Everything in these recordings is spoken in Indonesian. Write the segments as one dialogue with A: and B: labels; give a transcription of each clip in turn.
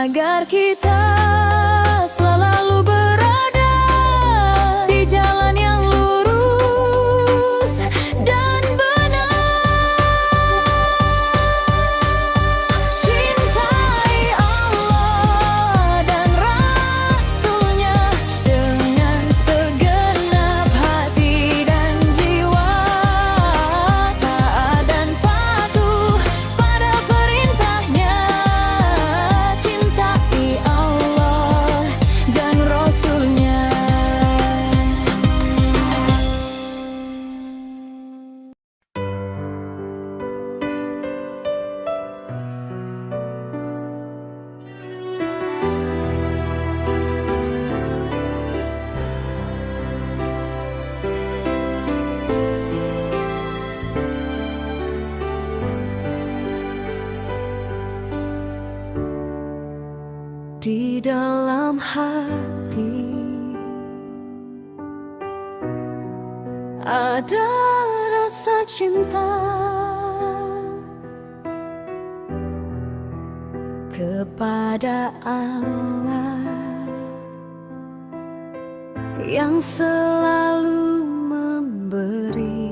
A: agar kita selalu berada di jalan yang lurus dan benar. Cintai Allah dan Rasul-Nya dengan segenap hati dan jiwa, taat dan patuh pada perintahnya. Cintai Allah dan Rasul-Nya. Di dalam hati ada rasa cinta kepada Allah yang selalu memberi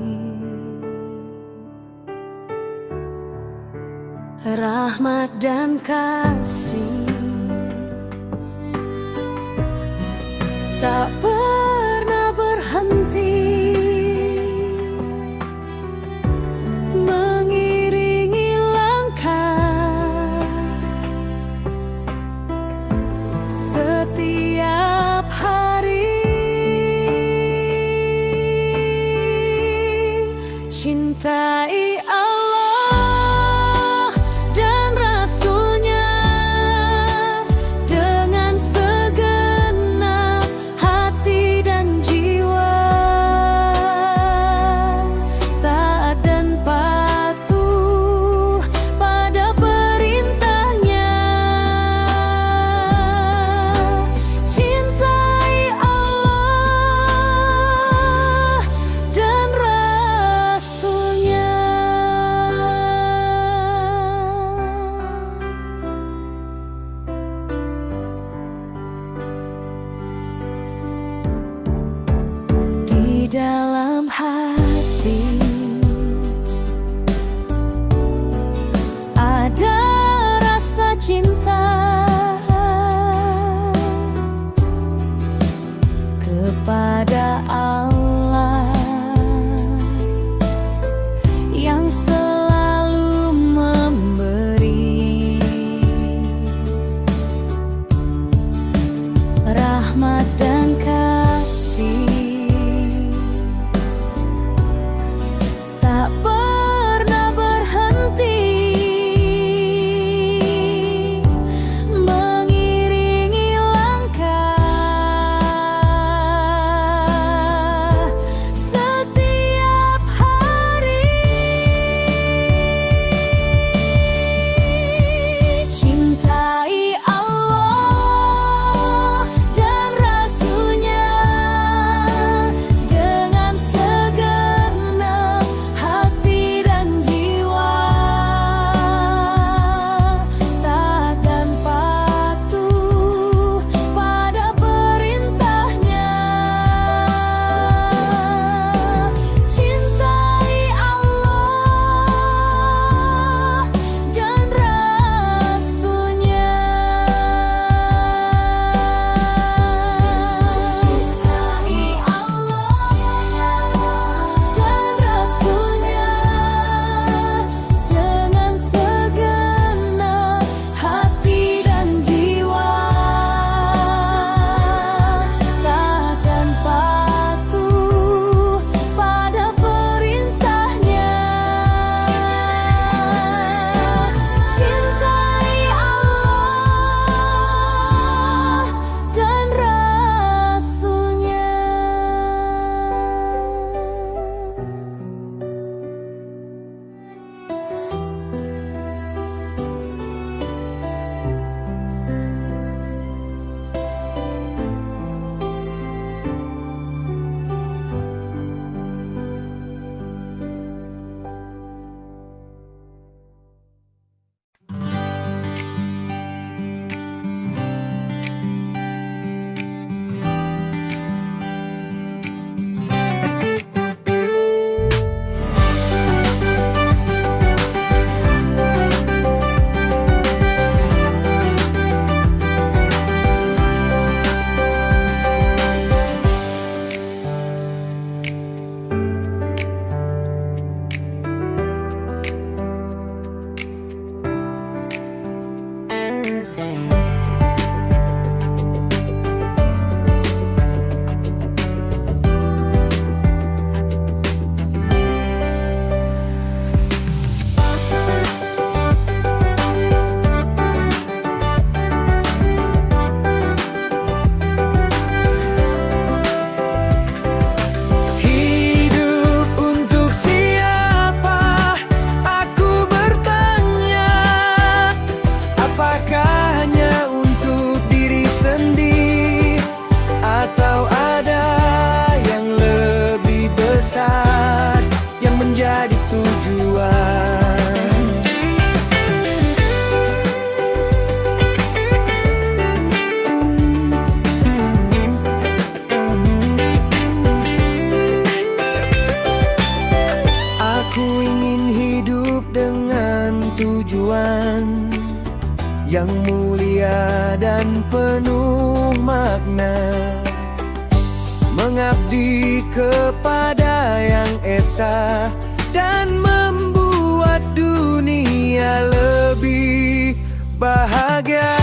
A: rahmat dan kasih, tak pernah berhenti mengiringi langkah setiap hari. Cintai Allah dan Rasul-Nya dengan segenap hati dan jiwa, taat dan patuh pada perintahnya. Cintai Allah dan Rasul-Nya. Di dalam hati ada rasa cinta kepada Allah yang selalu memberi rahmat dan kasih,
B: Apakah hanya untuk diri sendiri, atau ada yang lebih besar yang menjadi tujuan? Aku ingin hidup dengan tujuan yang mulia dan penuh makna, mengabdi kepada Yang Esa dan membuat dunia lebih bahagia.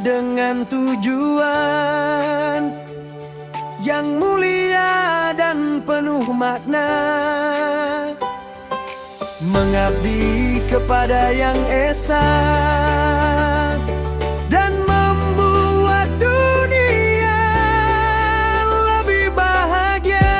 B: Dengan tujuan yang mulia dan penuh makna, mengabdi kepada Yang Esa dan membuat dunia lebih bahagia.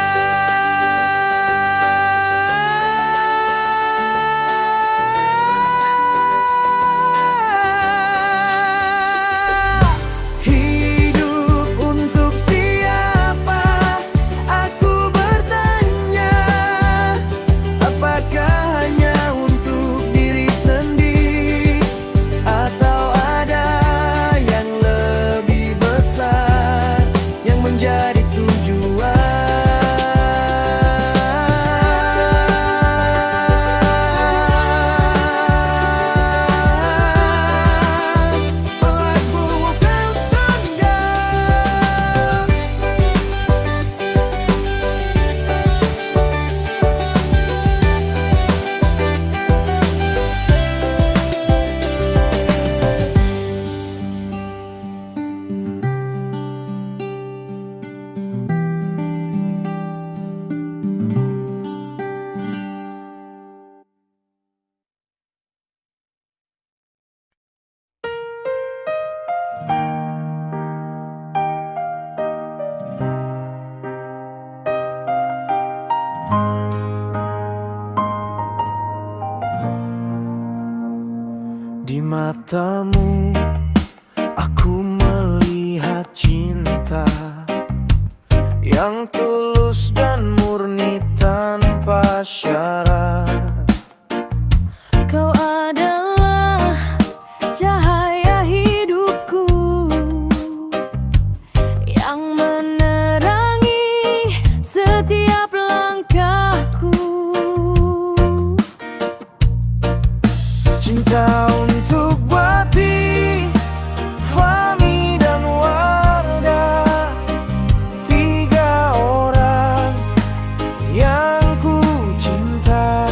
B: Di matamu aku melihat cinta yang tulus dan murni tanpa syarat.
A: Kau adalah cahaya hidupku yang menerangi setiap langkahku.
B: Cinta untuk Wati, Fahmi dan Wardah, 3 orang yang ku cinta.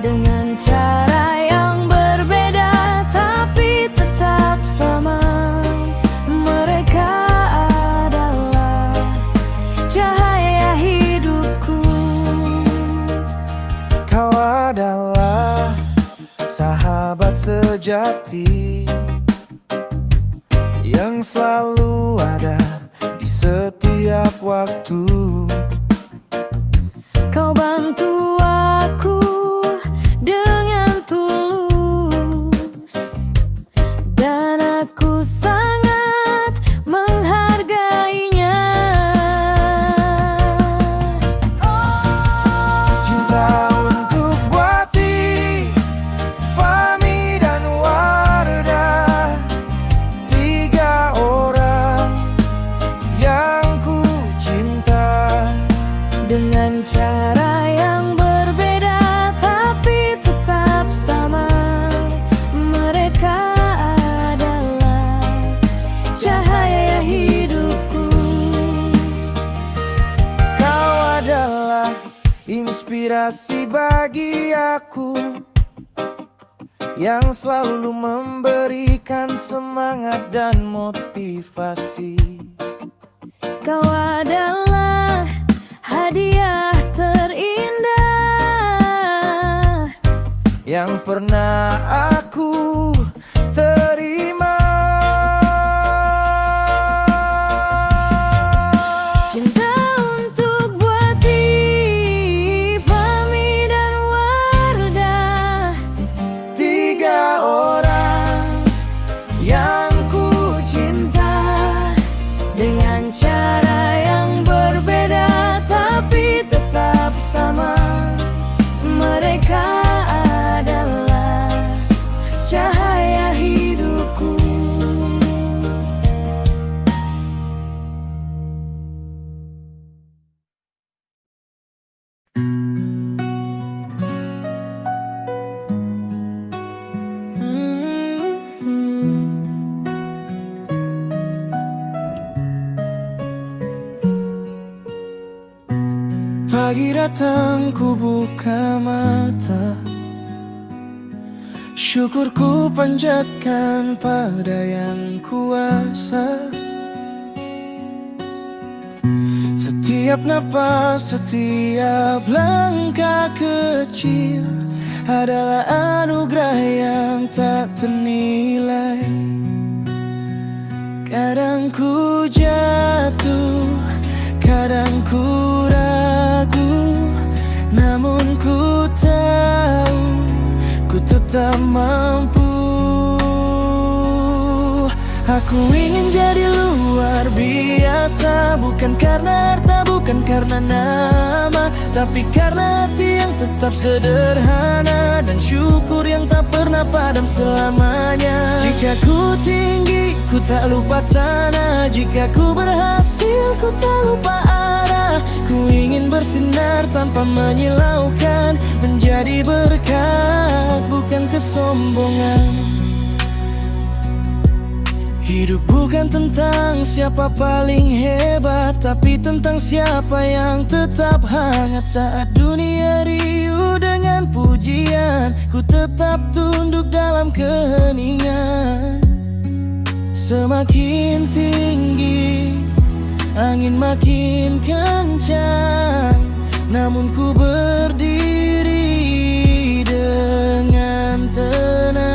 A: Dengan cara yang berbeda tapi tetap sama, mereka adalah cahaya hidupku.
B: Kau adalah sahabat sejati yang selalu ada di setiap waktu.
A: Kau bantu aku dengan tulus, dan aku sangat menghargainya.
B: Cinta untuk Wati, Fahmi dan Wardah, 3 orang yang ku cinta.
A: Dengan cara yang berbeda tapi tetap sama, mereka adalah
B: inspirasi bagi aku, yang selalu memberikan semangat dan motivasi.
A: Kau adalah hadiah terindah
B: yang pernah aku terima.
A: Cinta untuk Buati, Fahmi dan Wardah,
B: 3 orang yang ku cinta
A: dengan cara yang berbeda tapi tetap sama. Mereka adalah cahaya hidupku.
B: Pagi datang ku buka mata, syukur ku panjatkan pada yang kuasa. Setiap napas, setiap langkah kecil adalah anugerah yang tak ternilai. Kadang ku jatuh, kadang ku ragu, namun ku tahu ku tetap mampu. Aku ingin jadi luar biasa, bukan karena harta, bukan karena nama, tapi karena hati yang tetap sederhana dan syukur yang tak pernah padam selamanya. Jika ku tinggi, ku tak lupa tanah. Jika ku berhasil, ku tak lupa arah. Ku ingin bersinar tanpa menyilaukan, menjadi berkat, bukan kesombongan. Hidup bukan tentang siapa paling hebat, tapi tentang siapa yang tetap hangat saat dunia riuh dengan pujian. Ku tetap tunduk dalam keheningan. Semakin tinggi, angin makin kencang, namun ku berdiri dengan tenang.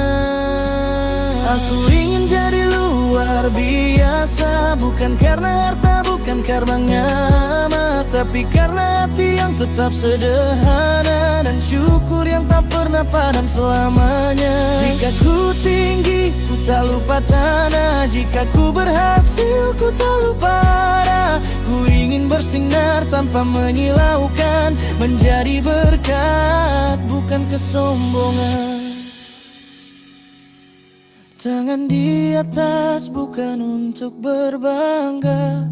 B: Aku ingin jadi luar biasa, bukan karena harta, bukan karena nama, tapi karena hati yang tetap sederhana dan syukur yang tak pernah padam selamanya. Jika ku tinggi, ku tak lupa tanah. Jika ku berhasil, ku tak lupa arah. Ku ingin bersinar tanpa menyilaukan, menjadi berkat, bukan kesombongan. Tangan di atas bukan untuk berbangga,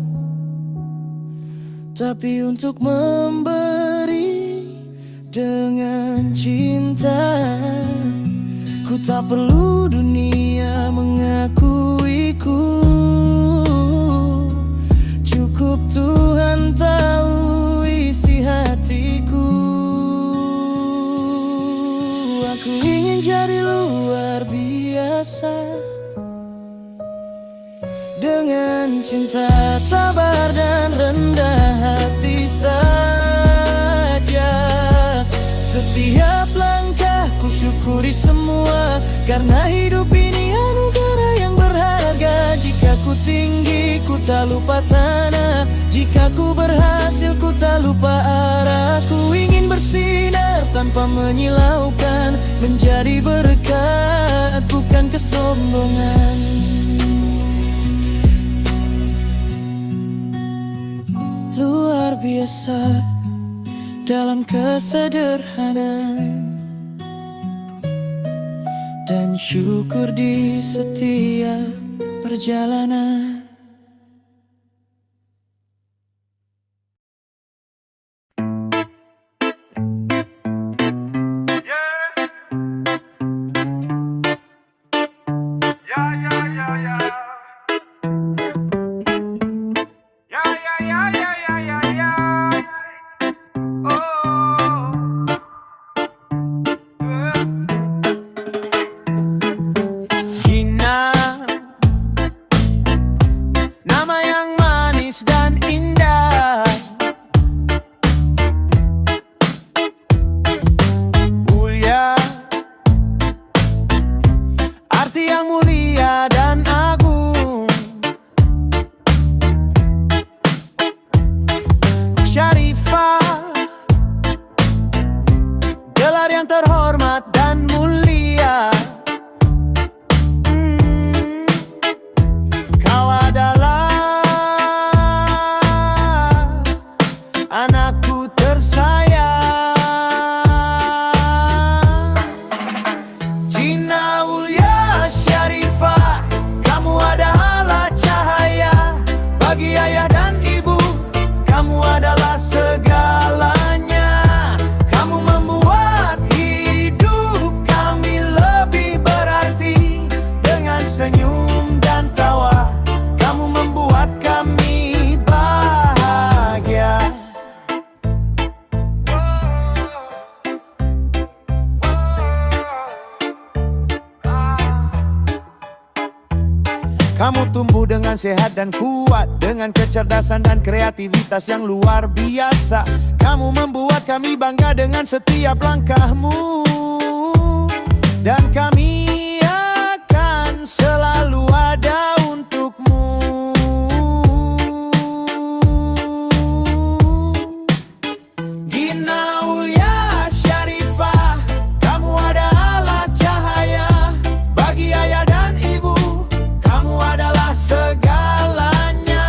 B: tapi untuk memberi dengan cinta. Ku tak perlu dunia mengakuiku, cukup Tuhan tahu isi hatiku. Aku ingin jadi luar biasa, dengan cinta, sabar dan rendah hati saja. Setiap langkah ku syukuri semua, karena hidup ini anugerah yang berharga. Jika ku tinggi, ku tak lupa tanah. Jika ku berhasil, ku tak lupa arah. Ku ingin bersinar tanpa menyilaukan, menjadi berkat, bukan kesombongan. Luar biasa dalam kesederhanaan, dan syukur di setiap perjalanan. dengan sehat dan kuat, dengan kecerdasan dan kreativitas yang luar biasa. Kamu membuat kami bangga dengan setiap langkahmu, dan kami akan selalu ada untukmu. Gina Aulia Syarifah, kamu adalah cahaya bagi ayah dan ibu. Kamu adalah segalanya.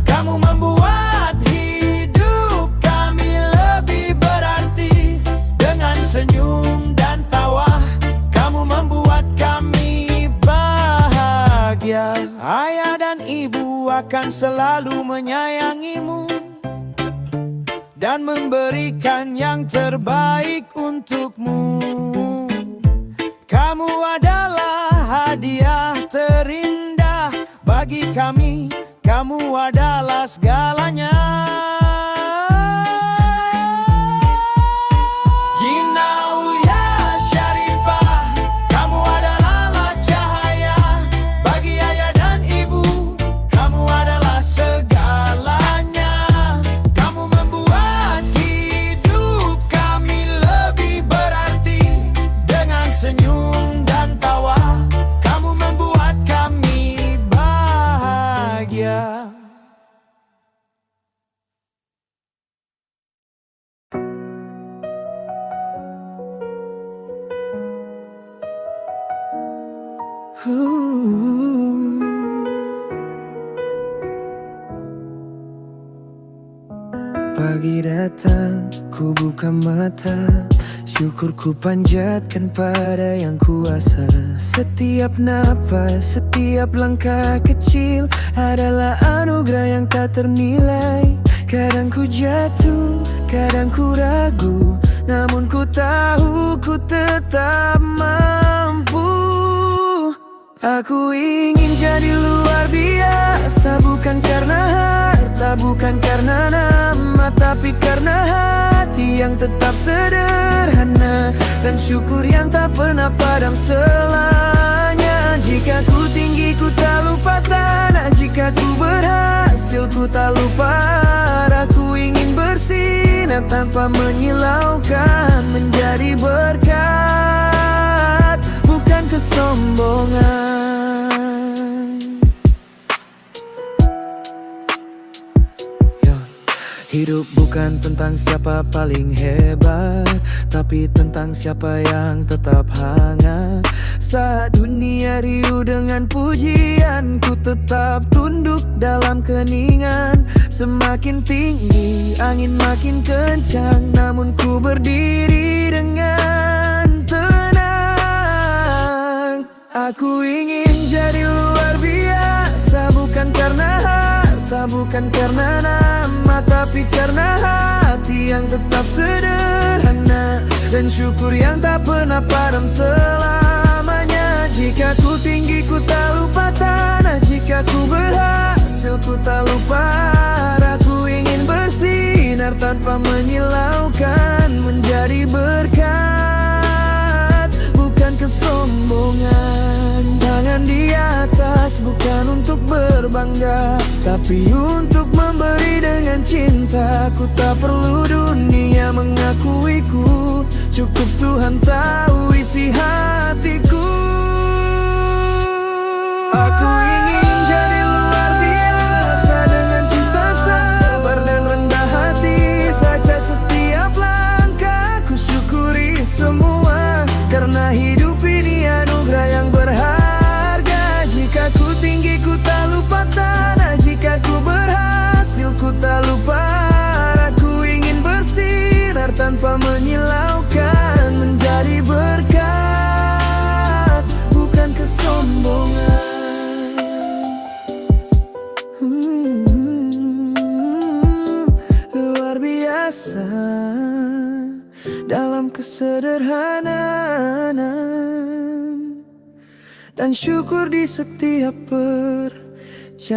B: Kamu membuat hidup kami lebih berarti dengan senyum dan tawa. Kamu membuat kami bahagia. Ayah dan ibu akan selalu menyayangimu dan memberikan yang terbaik untukmu. Kamu adalah hadiah terindah bagi kami. Kamu adalah segalanya. Gina Aulia Syarifah, kamu adalah cahaya bagi ayah dan ibu. Kamu adalah segalanya. Kamu membuat hidup kami lebih berarti dengan senyum dan tawa. Kamu membuat kami bahagia. Pagi datang, ku buka mata, syukur ku panjatkan pada yang kuasa. Setiap napas, setiap langkah kecil adalah anugerah yang tak ternilai. Kadang ku jatuh, kadang ku ragu, namun ku tahu ku tetap mampu. Aku ingin jadi luar biasa, bukan karena harta, bukan karena nama, tapi karena hati yang tetap sederhana dan syukur yang tak pernah padam selamanya. Jika ku tinggi ku tak lupa tanah, jika ku berhasil ku tak lupa arah. Ku ingin bersinar tanpa menyilaukan, menjadi berkat, bukan kesombongan. Hidup bukan tentang siapa paling hebat, tapi tentang siapa yang tetap hangat. Saat dunia riuh dengan pujian, ku tetap tunduk dalam keningan. Semakin tinggi, angin makin kencang, namun ku berdiri dengan tenang. Aku ingin jadi luar biasa, bukan karena harta, bukan karena nama, tapi karena hati yang tetap sederhana dan syukur yang tak pernah padam selamanya. Jika ku tinggi ku tak lupa tanah, jika ku berhasil ku tak lupa arah. Ku ingin bersinar tanpa menyilaukan, menjadi berkat, bukan kesombongan. Tangan di atas bukan untuk berbangga, tapi untuk memberi dengan cinta. Ku tak perlu dunia mengakuiku, cukup Tuhan tahu isi hatiku. Aku ingin jadi luar biasa, dengan cinta, sabar dan rendah hati saja. Setiap langkah ku syukuri semua, karena hidup ini anugerah yang berharga. Jika ku tinggi ku tak lupa tanah, jika ku berhasil ku tak lupa arah. Ku ingin bersinar tanpa menyilaukan, menjadi berkat, bukan kesombongan. Luar biasa dalam kesederhanaan, dan syukur di setiap perjalanan.